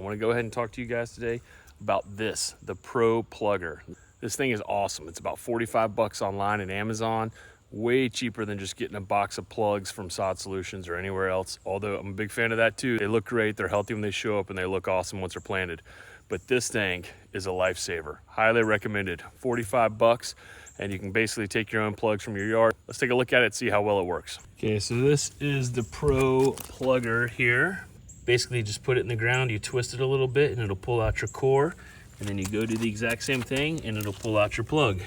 want to go ahead and talk to you guys today about the Pro Plugger. This thing is awesome. It's about 45 bucks online at Amazon, way cheaper than just getting a box of plugs from Sod Solutions or anywhere else. Although I'm a big fan of that too. They look great, they're healthy when they show up, and they look awesome once they're planted. But this thing is a lifesaver. Highly recommended. 45 bucks, and you can basically take your own plugs from your yard. Let's take a look at it, see how well it works. Okay, so this is the Pro Plugger here. Basically just put it in the ground, you twist it a little bit and it'll pull out your core, and then you go do the exact same thing and it'll pull out your plug.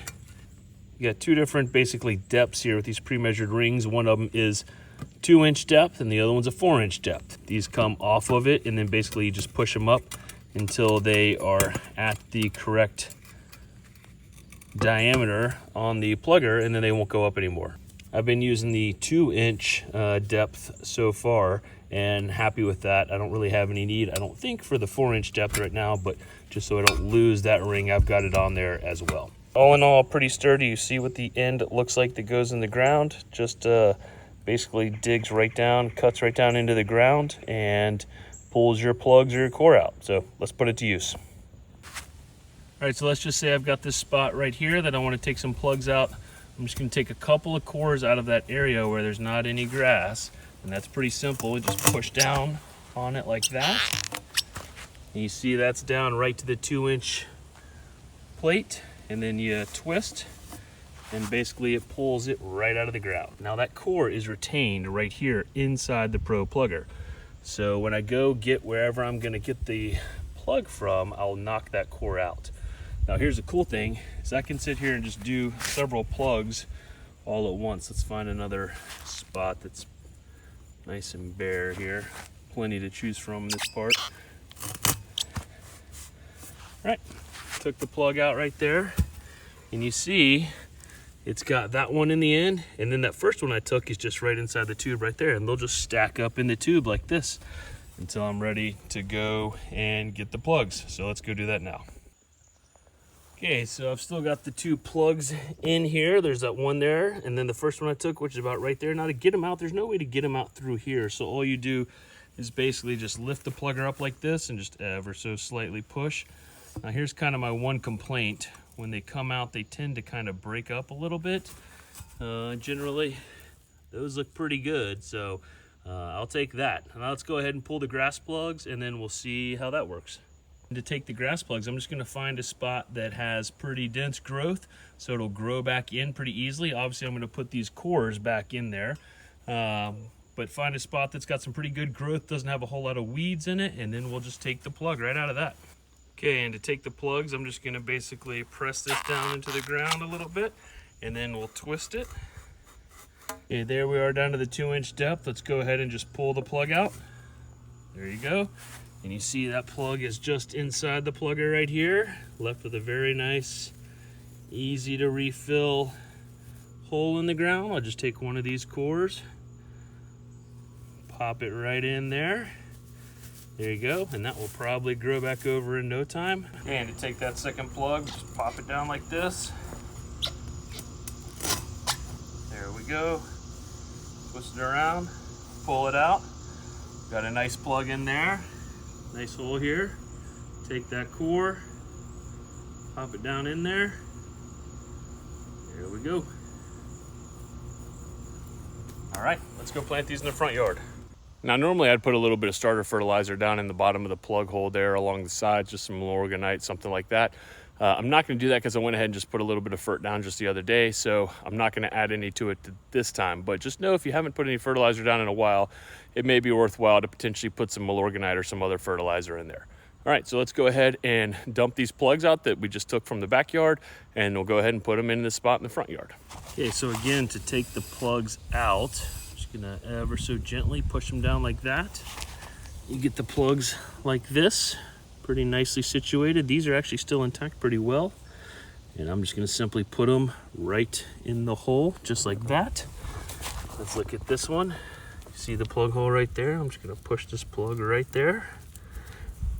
You got two different basically depths here with these pre-measured rings. One of them is 2-inch depth and the other one's a 4-inch depth. These come off of it, and then basically you just push them up until they are at the correct diameter on the plugger, and then they won't go up anymore. I've been using the 2-inch depth so far and happy with that. I don't really have any need, I don't think, for the 4-inch depth right now, but just so I don't lose that ring, I've got it on there as well. All in all, pretty sturdy. You see what the end looks like that goes in the ground. Just basically digs right down, cuts right down into the ground, and pulls your plugs or your core out. So let's put it to use. All right, so let's just say I've got this spot right here that I want to take some plugs out. I'm just going to take a couple of cores out of that area where there's not any grass, and that's pretty simple. You just push down on it like that, and you see that's down right to the 2-inch plate, and then you twist, and basically it pulls it right out of the ground. Now that core is retained right here inside the Pro Plugger. So when I go get wherever I'm going to get the plug from, I'll knock that core out. Now here's the cool thing, is I can sit here and just do several plugs all at once. Let's find another spot that's nice and bare here. Plenty to choose from in this part. All right, took the plug out right there, and you see it's got that one in the end, and then that first one I took is just right inside the tube right there, and they'll just stack up in the tube like this until I'm ready to go and get the plugs. So let's go do that now. Okay, so I've still got the two plugs in here. There's that one there, and then the first one I took, which is about right there. Now to get them out, there's no way to get them out through here. So all you do is basically just lift the plugger up like this and just ever so slightly push. Now here's kind of my one complaint. When they come out, they tend to kind of break up a little bit. Generally, those look pretty good, so I'll take that. Now let's go ahead and pull the grass plugs, and then we'll see how that works. To take the grass plugs, I'm just going to find a spot that has pretty dense growth, so it'll grow back in pretty easily. Obviously, I'm going to put these cores back in there, but find a spot that's got some pretty good growth, doesn't have a whole lot of weeds in it, and then we'll just take the plug right out of that. Okay, and to take the plugs, I'm just going to basically press this down into the ground a little bit, and then we'll twist it. Okay, there we are down to the 2-inch depth. Let's go ahead and just pull the plug out. There you go. And you see that plug is just inside the plugger right here, left with a very nice, easy to refill hole in the ground. I'll just take one of these cores, pop it right in there. There you go, and that will probably grow back over in no time. And to take that second plug, just pop it down like this. There we go. Twist it around, pull it out. Got a nice plug in there. Nice hole here. Take that core, pop it down in there. There we go. All right, let's go plant these in the front yard. Now normally I'd put a little bit of starter fertilizer down in the bottom of the plug hole there along the sides, just some Milorganite, something like that. I'm not going to do that because I went ahead and just put a little bit of fert down just the other day, so I'm not going to add any to it this time. But just know if you haven't put any fertilizer down in a while, it may be worthwhile to potentially put some Milorganite or some other fertilizer in there. All right, so let's go ahead and dump these plugs out that we just took from the backyard, and we'll go ahead and put them in the spot in the front yard. Okay, so again, to take the plugs out, I'm just going to ever so gently push them down like that. You get the plugs like this, pretty nicely situated. These are actually still intact pretty well. And I'm just going to simply put them right in the hole, just like that. Let's look at this one. You see the plug hole right there? I'm just going to push this plug right there.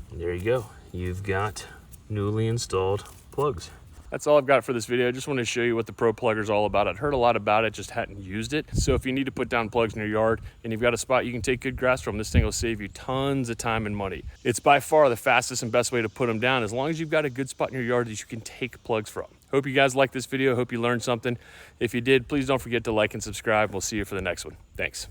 And there you go. You've got newly installed plugs. That's all I've got for this video. I just wanted to show you what the Pro Plugger is all about. I'd heard a lot about it, just hadn't used it. So if you need to put down plugs in your yard and you've got a spot you can take good grass from, this thing will save you tons of time and money. It's by far the fastest and best way to put them down, as long as you've got a good spot in your yard that you can take plugs from. Hope you guys liked this video. Hope you learned something. If you did, please don't forget to like and subscribe. We'll see you for the next one. Thanks.